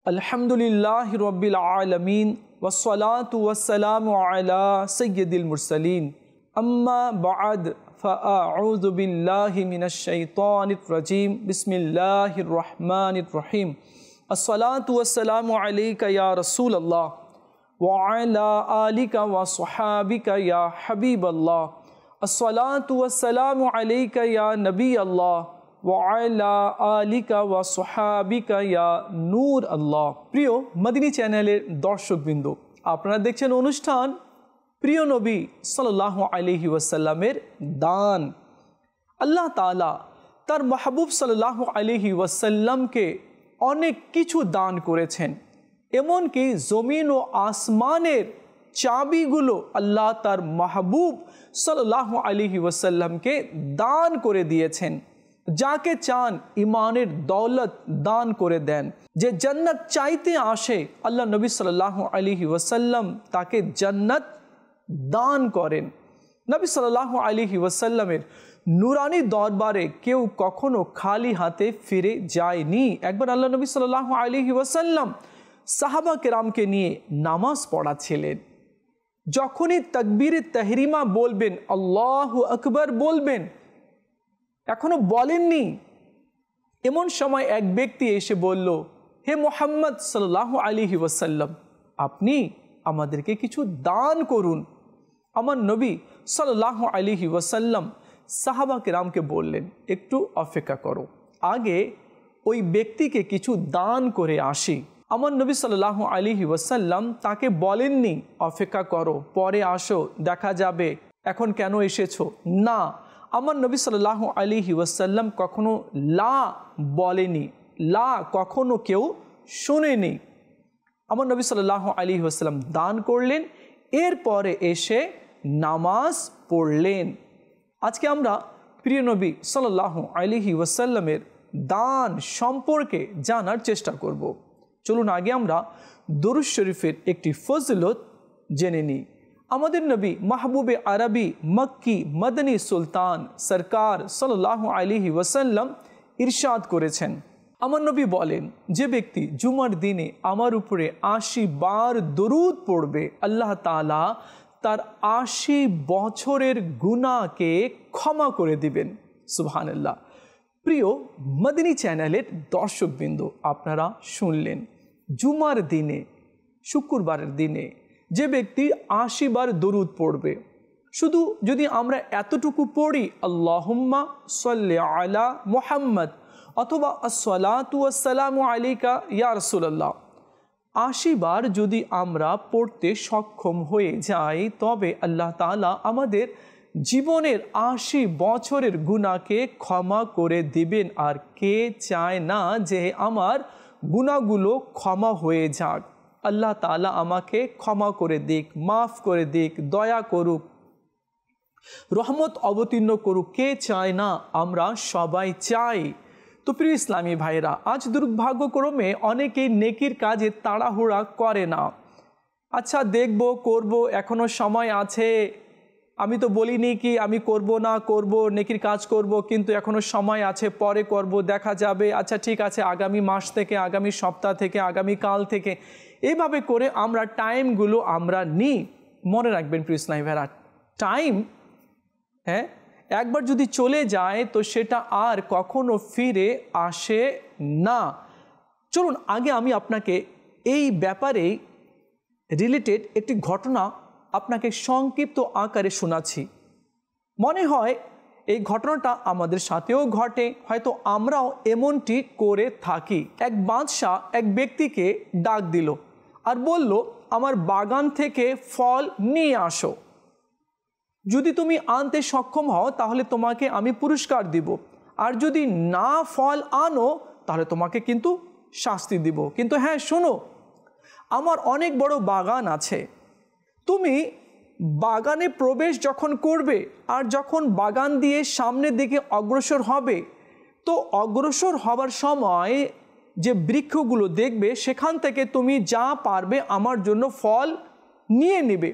अल्हम्दुलिल्लाहि रब्बिल आलमीन वस्सलातु वस्सलामु अला सय्यदिल मुरसलीन अम्मा बअद फ़अऊज़ु बिल्लाहि मिनश शैतानिर रजीम बिस्मिल्लाहिर रहमानिर रहीम अस्सलातु वस्सलामु अलैका या रसूल अल्लाह व अला आलिका व स्वहाबिका या हबीब अल्लाह अस्सलातु वस्सलामु अलैका या नबी अल्लाह ওয়ালা আলিকা ওয়া সুহাবিকা ইয়া নূর আল্লাহ। প্রিয় মদিনী চ্যানেলের দর্শকবৃন্দ, আপনারা দেখছেন অনুষ্ঠান প্রিয় নবী সাল্লাল্লাহু আলাইহি ওয়াসাল্লামের দান। আল্লাহ তাআলা তার মাহবুব সাল্লাল্লাহু আলাইহি ওয়াসাল্লামকে অনেক কিছু দান করেছেন, এমনকি জমিন ও আসমানের চাবিগুলো আল্লাহ তার মাহবুব সাল্লাল্লাহু আলাইহি ওয়াসাল্লামকে দান করে দিয়েছেন। যাকে চান ইমানের দৌলত দান করে দেন। যে জান্নাত চাইতে আসে আল্লাহ নবী সাল্লাল্লাহু আলাইহি ওয়াসাল্লাম তাকে জান্নাত দান করেন। নবী সাল্লাল্লাহু আলাইহি ওয়াসাল্লামের নুরানি দরবারে কেউ কখনো খালি হাতে ফিরে যায়নি। একবার আল্লাহ নবী সাল্লাল্লাহু আলাইহি ওয়াসাল্লাম সাহাবা কেরামকে নিয়ে নামাজ পড়াচ্ছিলেন। যখনই তাকবীরে তাহরিমা বলবেন, আল্লাহু আকবার বলবেন, এখনো বলেননি, এমন সময় এক ব্যক্তি এসে বলল, হে মুহাম্মদ সাল্লাল্লাহু আলাইহি ওয়াসাল্লাম, আপনি আমাদেরকে কিছু দান করুন। আমার নবী সাল্লাল্লাহু আলাইহি ওয়াসাল্লাম সাহাবা কেরামকে বললেন, একটু অপেক্ষা করো, আগে ওই ব্যক্তিকে কিছু দান করে আসি। আমার নবী সাল্লাল্লাহু আলাইহি ওয়াসাল্লাম তাকে বলেননি অপেক্ষা করো, পরে আসো, দেখা যাবে, এখন কেন এসেছো, না। আমার নবী সাল্লাল্লাহু আলাইহি ওয়াসাল্লাম কখনো লা বলেনি, লা কখনো কেউ শোনেনি। আমার নবী সাল্লাল্লাহু আলাইহি ওয়াসাল্লাম দান করলেন, এরপরে এসে নামাজ পড়লেন। আজকে আমরা প্রিয় নবী সাল্লাল্লাহু আলাইহি ওয়াসাল্লামের দান সম্পর্কে জানার চেষ্টা করব। চলুন আগে আমরা দরুদ শরীফের একটি ফজিলত জেনে নিই। আমাদের নবী মাহবুবে আরবি মক্কি মদনী সুলতান সরকার সাল্লাল্লাহু আলাইহি ওয়াসাল্লাম ইরশাদ করেছেন, আমার নবী বলেন, যে ব্যক্তি জুমার দিনে আমার উপরে ৮০ বার দরুদ পড়বে, আল্লাহ তাআলা তার ৮০ বছরের গুনাহকে ক্ষমা করে দিবেন। সুবহানাল্লাহ। প্রিয় মদিনী চ্যানেলের দর্শকবৃন্দ, আপনারা শুনলেন, জুমার দিনে, শুক্রবারের দিনে যে ব্যক্তি ৮০ বার দরুদ পড়বে, শুধু যদি আমরা এতটুকু পড়ি, আল্লাহুম্মা সাল্লি আলা মুহাম্মদ অথবা আসসালাতু ওয়াসসালামু আলাইকা ইয়া রাসূলুল্লাহ, ৮০ বার যদি আমরা পড়তে সক্ষম হয়ে যাই, তবে আল্লাহ তাআলা আমাদের জীবনের ৮০ বছরের গুনাহকে ক্ষমা করে দিবেন। আর কে চায় না যে আমার গুনাহগুলো ক্ষমা হয়ে যাক, আল্লাহ তাআলা আমাকে ক্ষমা করে দিক, মাফ করে দিক, দয়া করুক, রহমত অবতীর্ণ করুক, কে চায় না? আমরা সবাই চাই। তো প্রিয় ইসলামী ভাইরা, আজ দুর্ভাগ্যক্রমে অনেকেই নেকির কাজে তাড়াহুড়া করে না। আচ্ছা দেখব, করব, এখনো সময় আছে, আমি তো বলিনি কি আমি করব না, করব, নেকির কাজ করব, কিন্তু এখনো সময় আছে, পরে করব, দেখা যাবে, আচ্ছা ঠিক আছে আগামী মাস থেকে, আগামী সপ্তাহ থেকে, আগামী কাল থেকে, এইভাবে করে আমরা টাইমগুলো আমরা নিই। মনে রাখবেন প্রিয় ইসলামী ভাইরা, টাইম একবার যদি চলে যায় তো সেটা আর কখনো ফিরে আসে না। চলুন আগে আমি আপনাকে এই ব্যাপারে রিলেটেড একটি ঘটনা আপনাকে সংক্ষিপ্ত আকারে শোনাচ্ছি। মনে হয় এই ঘটনাটা আমাদের সাথেও ঘটে, হয়তো আমরাও এমনটি করে থাকি। এক বাদশাহ এক ব্যক্তিকে ডাক দিল আর বলল, আমার বাগান থেকে ফল নিয়ে আসো, যদি তুমি আনতে সক্ষম হও তাহলে তোমাকে আমি পুরস্কার দিব, আর যদি না ফল আনো তাহলে তোমাকে কিন্তু শাস্তি দিব। কিন্তু হ্যাঁ শোনো, আমার অনেক বড় বাগান আছে, তুমি বাগানে প্রবেশ যখন করবে আর যখন বাগান দিয়ে সামনের দিকে অগ্রসর হবে, তো অগ্রসর হবার সময় যে বৃক্ষগুলো দেখবে সেখান থেকে তুমি যা পারবে আমার জন্য ফল নিয়ে নেবে,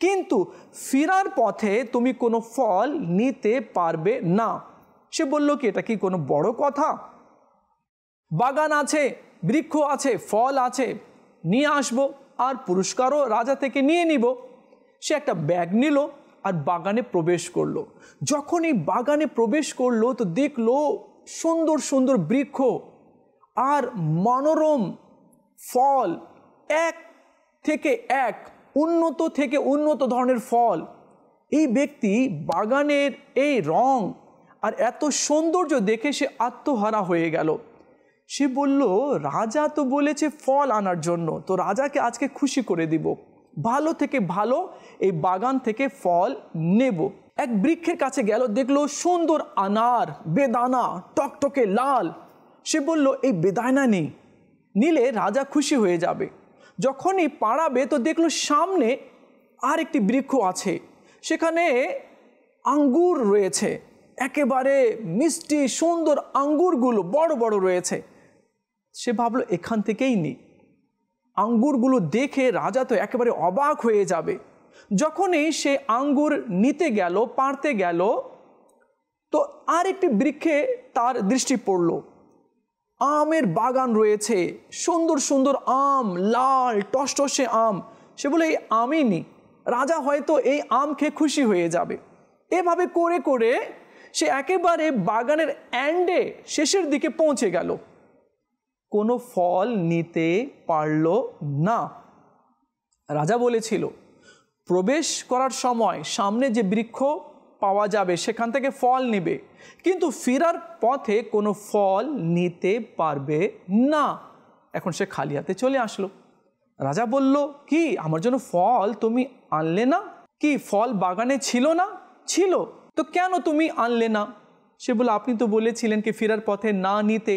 কিন্তু ফেরার পথে তুমি কোনো ফল নিতে পারবে না। সে বলল কি এটা কি কোনো বড় কথা? বাগান আছে, বৃক্ষ আছে, ফল আছে, নিয়ে আসবো আর পুরস্কারও রাজা থেকে নিয়ে নিব। সে একটা ব্যাগ নিল আর বাগানে প্রবেশ করলো। যখন এই বাগানে প্রবেশ করলো তো দেখলো সুন্দর সুন্দর বৃক্ষ আর মনোরম ফল, এক থেকে এক উন্নত থেকে উন্নত ধরনের ফল। এই ব্যক্তি বাগানের এই রং আর এত সৌন্দর্য দেখে সে আত্মহারা হয়ে গেল। সে বলল, রাজা তো বলেছে ফল আনার জন্য, তো রাজাকে আজকে খুশি করে দিব, ভালো থেকে ভালো এই বাগান থেকে ফল নেব। এক বৃক্ষের কাছে গেল, দেখলো সুন্দর আনার, বেদানা টকটকে লাল। সে বলল, এই বেদানা নেই, নিলে রাজা খুশি হয়ে যাবে। যখনই পাড়াবে তো দেখলো সামনে আর একটি বৃক্ষ আছে, সেখানে আঙ্গুর রয়েছে, একেবারে মিষ্টি সুন্দর আঙ্গুরগুলো বড় বড় রয়েছে। সে ভাবলো এখান থেকেই নিই। আঙ্গুরগুলো দেখে রাজা তো একেবারে অবাক হয়ে যাবে। যখনই সে আঙ্গুর নিতে গেল, পাড়তে গেল, তো আর একটি বৃক্ষে তার দৃষ্টি পড়ল। আমের বাগান রয়েছে, সুন্দর সুন্দর আম, লাল টসটসে আম। সে বলে, এই আমই নি, রাজা হয়তো এই আম খেয়ে খুশি হয়ে যাবে। এভাবে করে করে সে একেবারে বাগানের এন্ডে শেষের দিকে পৌঁছে গেল, কোনো ফল নিতে পারল না। রাজা বলেছিল প্রবেশ করার সময় সামনে যে বৃক্ষ পাওয়া যাবে সেখান থেকে ফল নেবে, কিন্তু ফেরার পথে কোনো ফল নিতে পারবে না। এখন সে খালি হাতে চলে আসলো। রাজা বলল, কি আমার জন্য ফল তুমি আনলে না? কি ফল বাগানে ছিল না? ছিল, তো কেন তুমি আনলে না? সে বলল, আপনি তো বলেছিলেন কি ফেরার পথে না নিতে,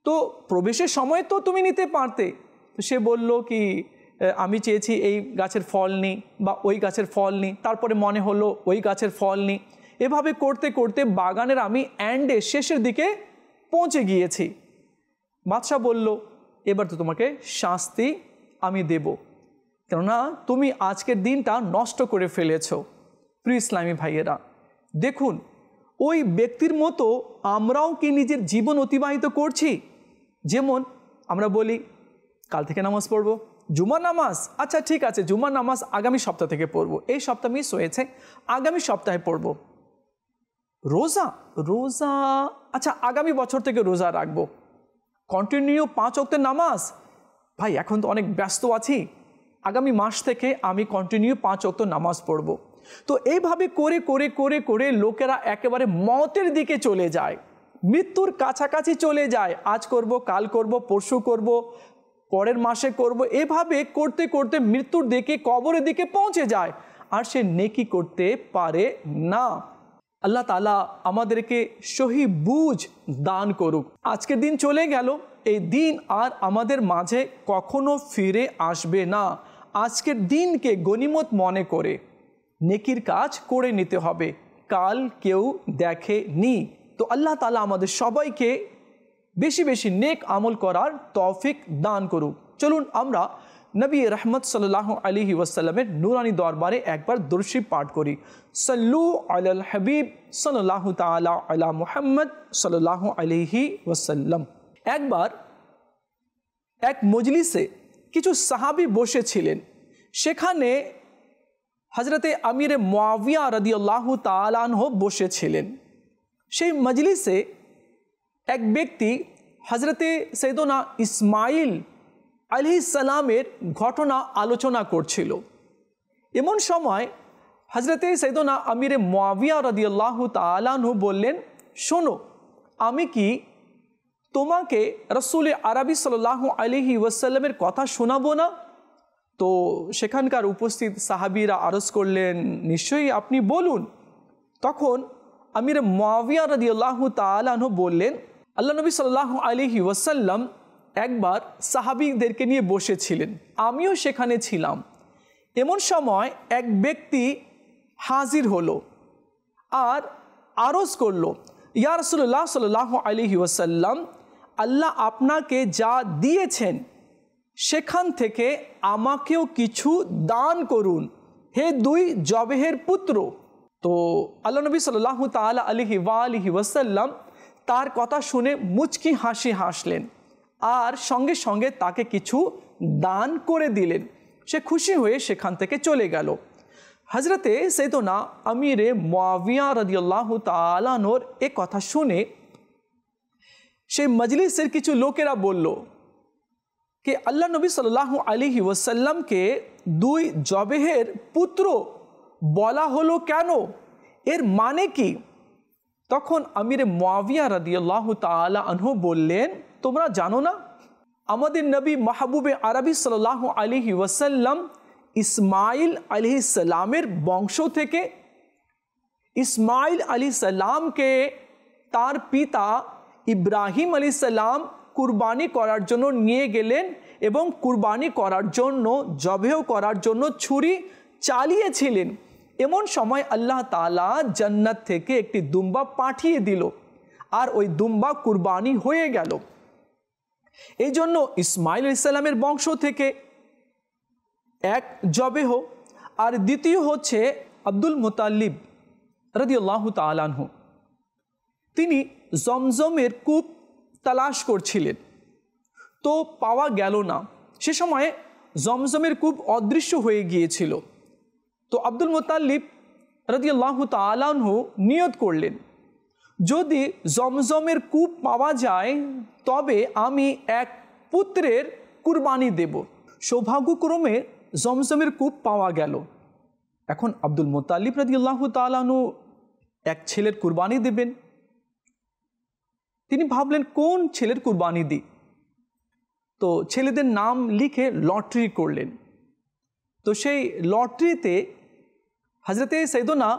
তো প্রবেশের সময় তো তুমি নিতে পারতে। তো সে বলল কি, আমি চেয়েছি এই গাছের ফল নিই বা ওই গাছের ফল নিই, তারপরে মনে হলো ওই গাছের ফল নিই। এভাবে করতে করতে বাগানের আমি এন্ডে শেষের দিকে পৌঁছে গিয়েছি। বাদশাহ বলল, এবার তো তোমাকে শাস্তি আমি দেব, কেননা তুমি আজকের দিনটা নষ্ট করে ফেলেছ। প্রিয় ইসলামী ভাইয়েরা, দেখুন ওই ব্যক্তির মতো আমরাও কি নিজের জীবন অতিবাহিত করছি? যেমন আমরা বলি কাল থেকে নামাজ পড়বো, জুমার নামাজ, আচ্ছা ঠিক আছে জুমার নামাজ আগামী সপ্তাহ থেকে পড়বো, এই সপ্তাহ মিস হয়েছে আগামী সপ্তাহে পড়বো। রোজা, রোজা আচ্ছা আগামী বছর থেকে রোজা রাখবো। কন্টিনিউ 5 ওয়াক্তের নামাজ, ভাই এখন তো অনেক ব্যস্ত আছি, আগামী মাস থেকে আমি কন্টিনিউ 5 ওয়াক্ত নামাজ পড়বো। তো এইভাবে করে করে করে করে লোকেরা একেবারে মওতের দিকে চলে যায়, মৃত্যুর কাছাকাছি চলে যায়। আজ করব, কাল করব, পরশু করব, পরের মাসে করব, এভাবে করতে করতে মৃত্যুর দিকে, কবরের দিকে পৌঁছে যায়, আর সে নেকি করতে পারে না। আল্লাহ তাআলা আমাদেরকে সহি বুঝ দান করুক। আজকের দিন চলে গেল, এই দিন আর আমাদের মাঝে কখনো ফিরে আসবে না। আজকের দিনকে গনিমত মনে করে নেকির কাজ করে নিতে হবে, কাল কেউ দেখেনি। তো আল্লাহ তাআলা আমাদের সবাইকে বেশি বেশি নেক আমল করার তৌফিক দান করুক। চলুন আমরা নবী রহমত সাল্লাল্লাহু আলাইহি ওয়াসাল্লামের নুরানি দরবারে একবার দুরূদ শরীফ পাঠ করি। সাল্লু আলাল হাবিব সাল্লাল্লাহু তাআলা আলা মুহাম্মদ সাল্লাল্লাহু আলাইহি ওয়াসাল্লাম। একবার এক মজলিসে কিছু সাহাবী বসেছিলেন, সেখানে হযরতে আমিরে মুআবিয়া রাদিয়াল্লাহু তাআলা আনহু বসেছিলেন। সেই মজলিসে এক ব্যক্তি হযরতে সৈয়দনা ইসমাইল আলাইহিস সালামের ঘটনা আলোচনা করছিল। এমন সময় হযরতে সৈয়দনা আমিরে মুআবিয়া রাদিয়াল্লাহু তাআলা আনহু বললেন, শোনো, আমি কি তোমাকে রাসূল আরবি সাল্লাল্লাহু আলাইহি ওয়াসাল্লামের কথা শোনাবো না? তো সেখানকার উপস্থিত সাহাবীরা আরজ করলেন, নিশ্চয়ই আপনি বলুন। তখন আমির মুআবিয়া রাদিয়াল্লাহু তাআলা আনহু বললেন, আল্লাহ নবী সাল্লাল্লাহু আলাইহি ওয়াসাল্লাম একবার সাহাবীদেরকে নিয়ে বসেছিলেন, আমিও সেখানে ছিলাম। এমন সময় এক ব্যক্তি হাজির হলো আর আরজ করলো, ইয়া রাসূলুল্লাহ সাল্লাল্লাহু আলাইহি ওয়াসাল্লাম, আল্লাহ আপনাকে যা দিয়েছেন সেখান থেকে আমাকেও কিছু দান করুন, হে 2 জবেহের পুত্র। তো আল্লাহ নবী সাল্লাল্লাহু তাআলা আলাইহি ওয়াসাল্লাম তার কথা শুনে মুচকি হাসি হাসলেন আর সঙ্গে সঙ্গে তাকে কিছু দান করে দিলেন। সে খুশি হয়ে সেখান থেকে চলে গেল। হজরতে সৈয়দনা আমিরে মুআবিয়া রাদিয়াল্লাহু তাআলা আনহুর এ কথা শুনে সেই মজলিসের কিছু লোকেরা বলল कि আল্লাহ নবী সাল্লাল্লাহু আলাইহি ওয়াসাল্লামকে দুই জবেহের পুত্র বলা হলো কেন, এর মানে কি? তখন আমিরে মুআবিয়া রাদিয়াল্লাহু তাআলা আনহু বললেন, তোমরা জানো না আমাদের নবী মাহবুবে আরবি সাল্লাল্লাহু আলাইহি ওয়াসাল্লাম ইসমাইল আলাইহিস সালামের বংশ থেকে। ইসমাইল আলাইহিস সালামকে তার পিতা ইব্রাহিম আলাইহিস সালাম কুরবানি করার জন্য নিয়ে গেলেন এবং কুরবানি করার জন্য জবেহ করার জন্য ছুরি চালিয়েছিলেন। এমন সময় আল্লাহ তাআলা জান্নাত থেকে একটি দুম্বা পাঠিয়ে দিল আর ওই দুম্বা কুরবানি হয়ে গেল। এই জন্য ইসমাইল আলাইহিস সালামের বংশ থেকে এক জবেহ, আর দ্বিতীয় হচ্ছে আব্দুল মুতাল্লিব রাদিয়াল্লাহু তাআলা আনহু। তিনি জমজমের কূপ তালাশ করছিলেন, তো পাওয়া গেল না। সে সময়ে জমজমের কূপ অদৃশ্য হয়ে গিয়েছিল। তো আব্দুল মুতাল্লিব রাদিয়াল্লাহু তাআলা আনহু নিয়ত করলেন, যদি জমজমের কূপ পাওয়া যায় তবে আমি এক পুত্রের কুরবানি দেব। সৌভাগ্যক্রমে জমজমের কূপ পাওয়া গেল। এখন আব্দুল মুতাল্লিব রাদিয়াল্লাহু তাআলা আনহু এক ছেলের কুরবানি দেবেন। তিনি ভাবলেন কোন ছেলের কুরবানি দিই, তো ছেলেদের নাম লিখে লটারি করলেন। তো সেই লটারিতে হজরতে সৈয়দনা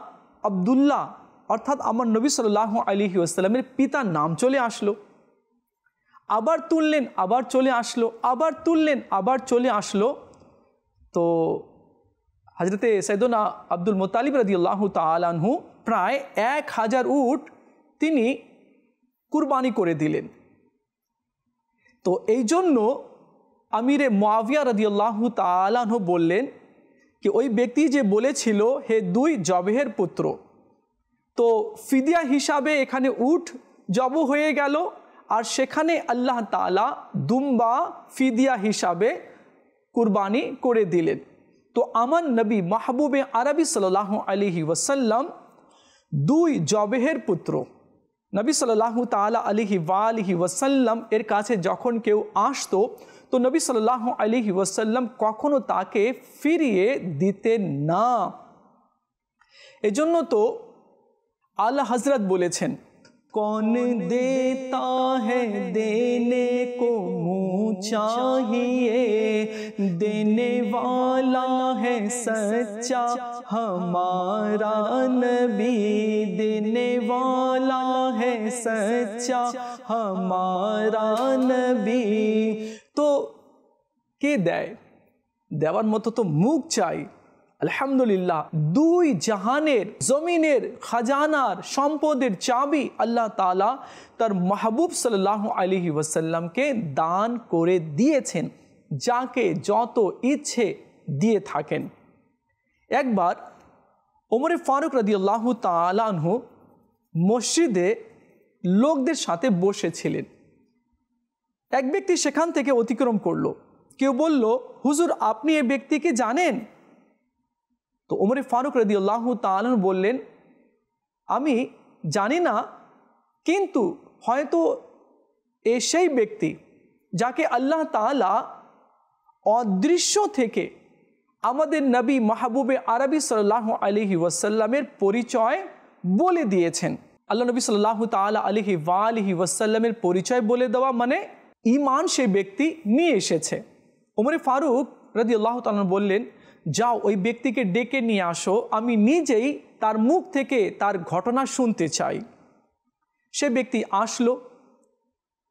আব্দুল্লাহ অর্থাৎ আমার নবী সাল্লাল্লাহু আলাইহি ওয়াসাল্লামের পিতার নাম চলে আসলো। আবার তুললেন, আবার চলে আসলো, আবার তুললেন, আবার চলে আসলো। তো হজরতে সৈয়দনা আব্দুল মুতালিব রাদিয়াল্লাহু তাআলা আনহু প্রায় 1000 উট তিনি কুরবানি করে দিলেন। তো এই জন্য আমিরে মুআবিয়া রাদিয়াল্লাহু তাআলা আনহু বললেন कि ওই ব্যক্তি যে বলেছিল হে দুই জবেহের পুত্র, তো ফিদিয়া হিসাবে এখানে উট জব হয়ে গেল আর সেখানে আল্লাহ তাআলা দুম্বা ফিদিয়া হিসাবে কুরবানি করে দিলেন। তো আমার নবী মাহবুবে আরবি সাল্লাল্লাহু আলাইহি ওয়াসাল্লাম দুই জবেহের পুত্র নবী সাল্লাল্লাহু তাআলা আলাইহি ওয়াসাল্লাম এর কাছে যখন কেউ আসতো তো নবী সাল্লাল্লাহু আলাইহি ওয়াসাল্লাম কখনো তাকে ফিরিয়ে দিতেন না। এজন্য তো আলা হযরত বলেছেন, कौन देता है देने को मुँह चाहिए, देने वाला है सच्चा हमारा नबी, देने वाला है सच्चा हमारा नबी। तो কে দেয়? দেওয়ার মতো তো মুখ চাই। আলহামদুলিল্লাহ, দুই জাহানের জমিনের খাজানার সম্পদের চাবি আল্লাহ তাআলা তার মাহবুব সাল্লাল্লাহু আলাইহি ওয়াসাল্লামকে দান করে দিয়েছেন, যাকে যত ইচ্ছে দিয়ে থাকেন। একবার ওমরে ফারুক রাদিয়াল্লাহু তাআলা আনহু মসজিদে লোকদের সাথে বসেছিলেন। এক ব্যক্তি সেখান থেকে অতিক্রম করলো। কেউ বলল, হুজুর আপনি এই ব্যক্তিকে জানেন? তো ওমরে ফারুক রাদিয়াল্লাহু তাআলা বললেন, আমি জানি না, কিন্তু হয়তো এ সেই ব্যক্তি যাকে আল্লাহ তাআলা অদৃশ্য থেকে আমাদের নবী মাহবুবে আরবি সাল্লাল্লাহু আলাইহি ওয়াসাল্লামের পরিচয় বলে দিয়েছেন। আল্লাহ নবী সাল্লাল্লাহু তাআলা আলাইহি ওয়াসাল্লামের পরিচয় বলে দেওয়া মানে ঈমান সেই ব্যক্তি নিয়ে এসেছে। ওমরে ফারুক রাদিয়াল্লাহু তাআলা বললেন, যাও ওই ব্যক্তিকে ডেকে নিয়ে আসো, আমি নিজেই তার মুখ থেকে তার ঘটনা শুনতে চাই। সে ব্যক্তি আসলো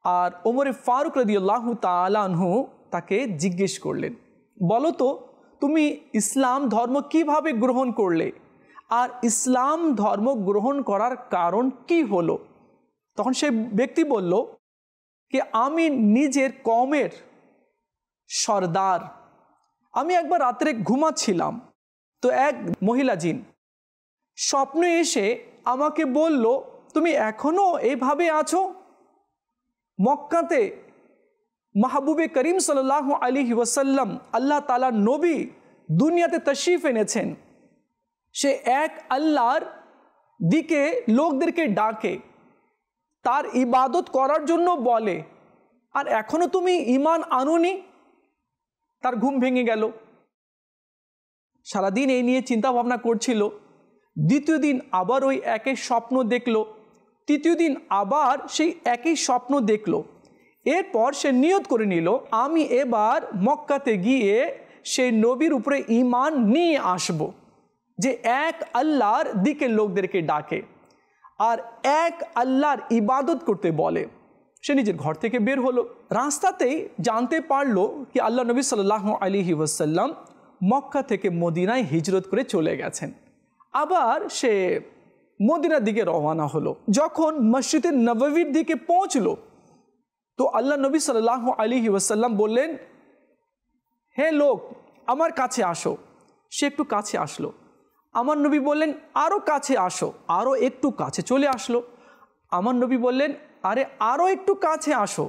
আর ওমরে ফারুক রাদিয়াল্লাহু তাআলা আনহু তাকে জিজ্ঞেস করলেন, বলো তো তুমি ইসলাম ধর্ম কিভাবে গ্রহণ করলে আর ইসলাম ধর্ম গ্রহণ করার কারণ কি হলো? তখন সে ব্যক্তি বলল कि আমি নিজের কওমের সর্দার। আমি একবার রাত্রে ঘুমাচ্ছিলাম, তো এক মহিলা জিন স্বপ্নে এসে আমাকে বলল, তুমি এখনো এইভাবে আছো? মক্কাতে মাহবুবে করিম সাল্লাল্লাহু আলাইহি ওয়াসাল্লাম আল্লাহ তাআলার নবী দুনিয়াতে তশরিফ এনেছেন, সে এক আল্লাহর দিকে লোকদেরকে ডাকে, তার ইবাদত করার জন্য বলে, আর এখনো তুমি ঈমান আনোনি। তার ঘুম ভেঙে গেল, সারাদিন এই নিয়ে চিন্তা ভাবনা করছিল। দ্বিতীয় দিন আবার ওই একই স্বপ্ন দেখল, তৃতীয় দিন আবার সেই একই স্বপ্ন দেখল। এরপর সে নিয়ত করে নিল, আমি এবার মক্কাতে গিয়ে সেই নবীর উপরে ঈমান নিয়ে আসব, যে এক আল্লাহর দিকে লোকদেরকে ডাকে আর এক আল্লাহর ইবাদত করতে বলে। সে নিজের ঘর থেকে বের হলো। রাস্তাতেই জানতে পারলো কি আল্লাহ নবী সাল্লাল্লাহু আলাইহি ওয়াসাল্লাম মক্কা থেকে মদিনায় হিজরত করে চলে গেছেন। আবার সে মদিনার দিকে রওনা হলো। যখন মসজিদে নববীর দিকে পৌঁছলো তো আল্লাহ নবী সাল্লাল্লাহু আলাইহি ওয়াসাল্লাম বললেন, হে লোক, আমার কাছে আসো। সে একটু কাছে আসলো। আমার নবী বললেন, আরও কাছে আসো। আরও একটু কাছে চলে আসলো। আমার নবী বললেন, আরে আরও একটু কাছে আসো।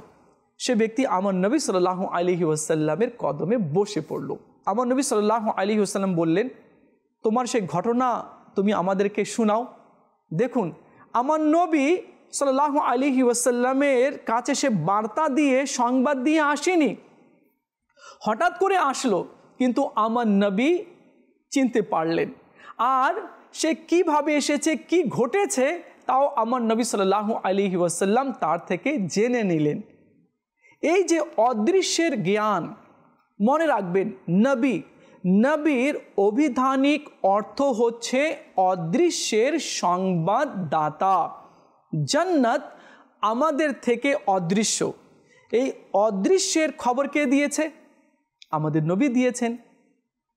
সে ব্যক্তি আমার নবী সাল্লাল্লাহু আলাইহি ওয়াসাল্লামের কদমে বসে পড়ল। আমার নবী সাল্লাল্লাহু আলাইহি ওয়াসাল্লাম বললেন, তোমার সেই ঘটনা তুমি আমাদেরকে শোনাও। দেখুন, আমার নবী সাল্লাল্লাহু আলাইহি ওয়াসাল্লামের কাছে সে বার্তা দিয়ে, সংবাদ দিয়ে আসেনি, হঠাৎ করে আসলো, কিন্তু আমার নবী চিনতে পারলেন। আর সে কিভাবে এসেছে, কি ঘটেছে, তাও আমার নবী সাল্লাল্লাহু আলাইহি ওয়াসাল্লাম তার থেকে জেনে নিলেন। এই যে অদৃশ্যের জ্ঞান, মনে রাখবেন, নবীর অভিধানিক অর্থ হচ্ছে অদৃশ্যের সংবাদদাতা। জান্নাত আমাদের থেকে অদৃশ্য। এই অদৃশ্যের খবর কে দিয়েছে? আমাদের নবী দিয়েছেন।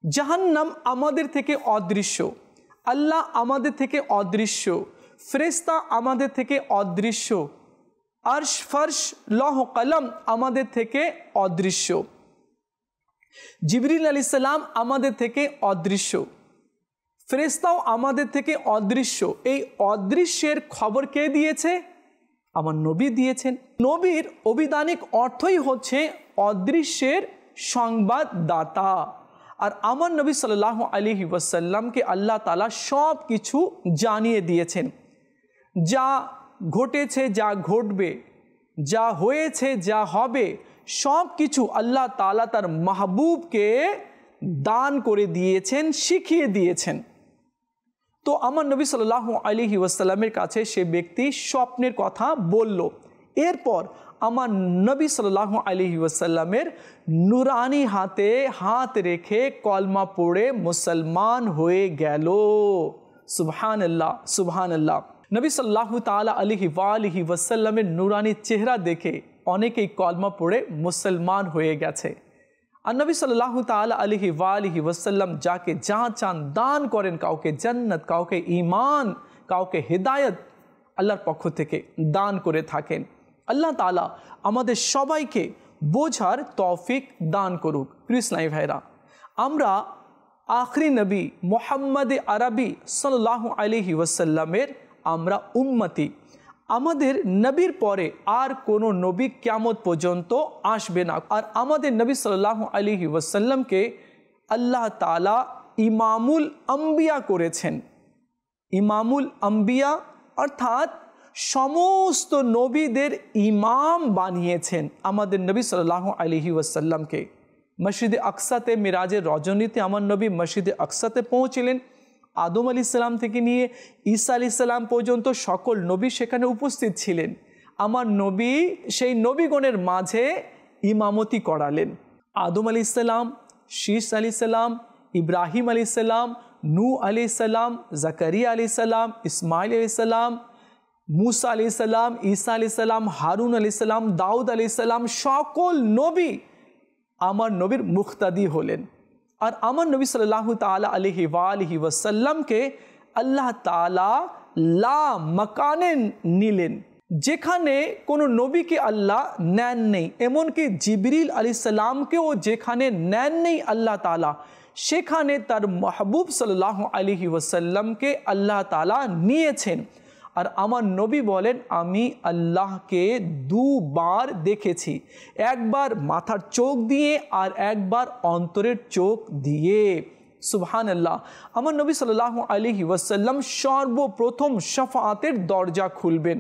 জাহান্নাম আমাদের থেকে অদৃশ্য, আল্লাহ আমাদের থেকে অদৃশ্য, ফেরেশতা আমাদের থেকে অদৃশ্য, আরশ ফরশ লৌহ কলম আমাদের থেকে অদৃশ্য, জিবরিল আলাইহিস সালাম আমাদের থেকে অদৃশ্য, ফেরেশতাও আমাদের থেকে অদৃশ্য। এই অদৃশ্যের খবর কে দিয়েছে? আমার নবী দিয়েছেন। নবীর অভিধানিক অর্থই হচ্ছে অদৃশ্যের সংবাদদাতা। আর আমার নবী সাল্লাল্লাহু আলাইহি ওয়াসাল্লামকে আল্লাহ তাআলা সব কিছু জানিয়ে দিয়েছেন। যা ঘটেছে, যা ঘটবে, যা হয়েছে, যা হবে, সব কিছু আল্লাহ তাআলা তার মাহবুবকে দান করে দিয়েছেন, শিখিয়ে দিয়েছেন। তো আমার নবী সাল্লাল্লাহু আলাইহি ওয়াসাল্লামের কাছে সে ব্যক্তি স্বপ্নের কথা বলল। এরপর আমার নবী সাল্লাল্লাহু আলাইহি ওয়াসাল্লামের নুরানি হাতে হাত রেখে কলমা পড়ে মুসলমান হয়ে গেল। সুবহানাল্লাহ, সুবহানাল্লাহ। নবী সাল্লাল্লাহু তাআলা আলাইহি ওয়াসাল্লামের নুরানি চেহারা দেখে অনেকেই কলমা পড়ে মুসলমান হয়ে গেছে। আর নবী সাল্লাল্লাহু তাআলা আলাইহি ওয়াসাল্লাম যাকে যা চান দান করেন, কাউকে জান্নাত, কাউকে ঈমান, কাউকে হিদায়াত আল্লাহর পক্ষ থেকে দান করে থাকেন। আল্লাহ তাআলা আমাদের সবাইকে বোঝার তৌফিক দান করুক। প্রিয় ইসলামী ভাইরা, আমরা আখরি নবী মুহাম্মদ আরবি সাল্লাল্লাহু আলাইহি ওয়াসাল্লামের আমরা উম্মতি। আমাদের নবীর পরে আর কোনো নবী কিয়ামত পর্যন্ত আসবে না। আর আমাদের নবী সাল্লাল্লাহু আলাইহি ওয়াসাল্লামকে আল্লাহ তাআলা ইমামুল আম্বিয়া করেছেন। ইমামুল আম্বিয়া অর্থাৎ সমস্ত নবীদের ইমাম বানিয়েছেন আমাদের নবী সাল্লাল্লাহু আলাইহি ওয়াসাল্লামকে। মসজিদে আকসাতে মিরাজের রজনীতে আমার নবী মসজিদে আকসাতে পৌঁছিলেন। আদম আলাইহিস সালাম থেকে নিয়ে ঈসা আলাইহিস সালাম পর্যন্ত সকল নবী সেখানে উপস্থিত ছিলেন। আমার নবী সেই নবীগণের মাঝে ইমামতি করালেন। আদম আলাইহিস সালাম, শীস আলাইহিস সালাম, ইব্রাহিম আলাইহিস সালাম, নূহ আলাইহিস সালাম, জাকারিয়া আলাইহিস সালাম, ইসমাইল আলাইহিস সালাম, মুসা আলাইহিস সালাম, ঈসা আলাইহিস সালাম, হারুন আলাইহিস সালাম, দাউদ আলাইহিস সালাম, সকল নবী আমার নবীর মুক্তাদি হলেন। আর আমার নবী সাল্লাল্লাহু তাআলা আলাইহি ওয়াসাল্লামকে আল্লাহ তাআলা লা মাকানে নিলেন, যেখানে কোনো নবীকে আল্লাহ নেন নেই। এমনকি জিবরিল আলাইহিস সালামকেও যেখানে নেন নেই আল্লাহ তাআলা, সেখানে তার মাহবুব সাল্লাল্লাহু আলাইহি ওয়াসাল্লামকে আল্লাহ তাআলা নিয়েছেন। আর আমার নবী বলেন আমি আল্লাহকে দুবার দেখেছি, একবার মাথার চোখ দিয়ে আর একবার অন্তরের চোখ দিয়ে। সুবহানাল্লাহ। আমার নবী সাল্লাল্লাহু আলাইহি ওয়াসাল্লাম সর্বপ্রথম শাফাআতের দরজা খুলবেন,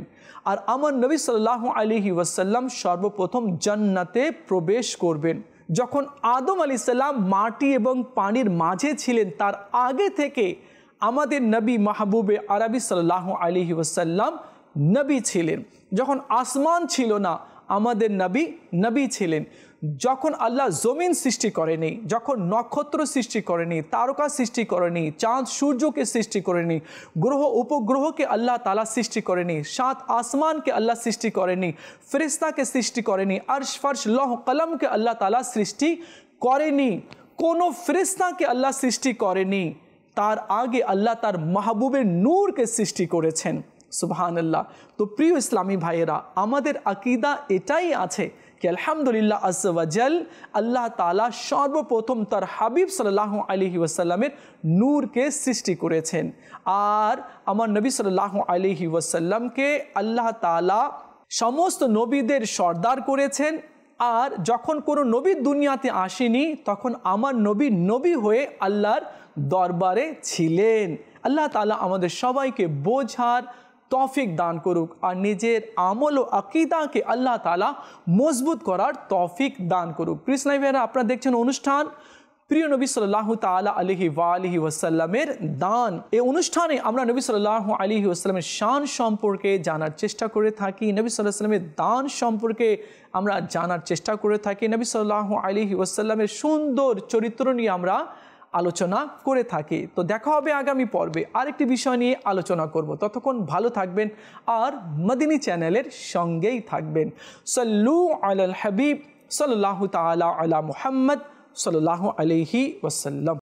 আর আমার নবী সাল্লাল্লাহু আলাইহি ওয়াসাল্লাম সর্বপ্রথম জান্নাতে প্রবেশ করবেন। যখন আদম আলাইহিস সালাম মাটি এবং পানির মাঝে ছিলেন, তার আগে থেকে আমাদের নবী মাহবুবে আরবি সাল্লাল্লাহু আলাইহি ওয়াসাল্লাম নবী ছিলেন। যখন আসমান ছিল না, আমাদের নবী ছিলেন। যখন আল্লাহ জমিন সৃষ্টি করেনি, যখন নক্ষত্র সৃষ্টি করেনি, তারকা সৃষ্টি করেনি, চাঁদ সূর্যকে সৃষ্টি করেনি, গ্রহ উপগ্রহকে আল্লাহ তাআলা সৃষ্টি করেনি, সাত আসমানকে আল্লাহ সৃষ্টি করেনি, ফেরেশতাকে সৃষ্টি করেনি, আরশ ফরশ লৌহ কলমকে আল্লাহ তাআলা সৃষ্টি করেনি, কোনো ফেরেশতাকে আল্লাহ সৃষ্টি করেনি। তার আগে আল্লাহ তার মাহবুবের নূরকে সৃষ্টি করেছেন। সুবহানাল্লাহ। তো প্রিয় ইসলামী ভাইয়েরা, আমাদের আকীদা এটাই আছে कि अल्हम्दुलिल्लाह अज़्ज़ा व जल अल्लाह ताला सर्वप्रथम तार हाबिब सल्लल्लाहु अलैहि वसल्लमेर नूर के सृष्टि करेছেন। আর আমার নবী সাল্লাল্লাহু আলাইহি ওয়াসাল্লামকে আল্লাহ তাআলা সমস্ত নবীদের সর্দার করেছেন। আর যখন কোনো নবী দুনিয়াতে আসেনি, তখন আমার নবী হয়ে আল্লাহর দরবারে ছিলেন। আল্লাহ তাআলা আমাদের সবাইকে বোঝার তৌফিক দান করুক, আর নিজের আমল ও আকীদাকে আল্লাহ তাআলা মজবুত করার তৌফিক দান করুক। প্রিয় ইসলামী ভাইয়েরা, আপনারা দেখছেন অনুষ্ঠান প্রিয় নবী সাল্লাল্লাহু তাআলা আলাইহি ওয়াসাল্লামের দান। এই অনুষ্ঠানে আমরা নবী সাল্লাল্লাহু আলাইহি ওয়াসাল্লামের শান সম্পর্কে জানার চেষ্টা করে থাকি, নবী সাল্লাল্লাহু আলাইহি ওয়াসাল্লামের দান সম্পর্কে আমরা জানার চেষ্টা করে থাকি, নবী সাল্লাল্লাহু আলাইহি ওয়াসাল্লামের সুন্দর চরিত্র নিয়ে আমরা আলোচনা করে থাকি। তো দেখা হবে আগামী পর্বে আরেকটি বিষয় নিয়ে আলোচনা করব। ততক্ষণ ভালো থাকবেন আর মদিনী চ্যানেলের সঙ্গেই থাকবেন। সাল্লু আলাল হাবিব সাল্লাল্লাহু তাআলা আলা মুহাম্মদ সাল্লাল্লাহু আলাইহি ওয়াসাল্লাম।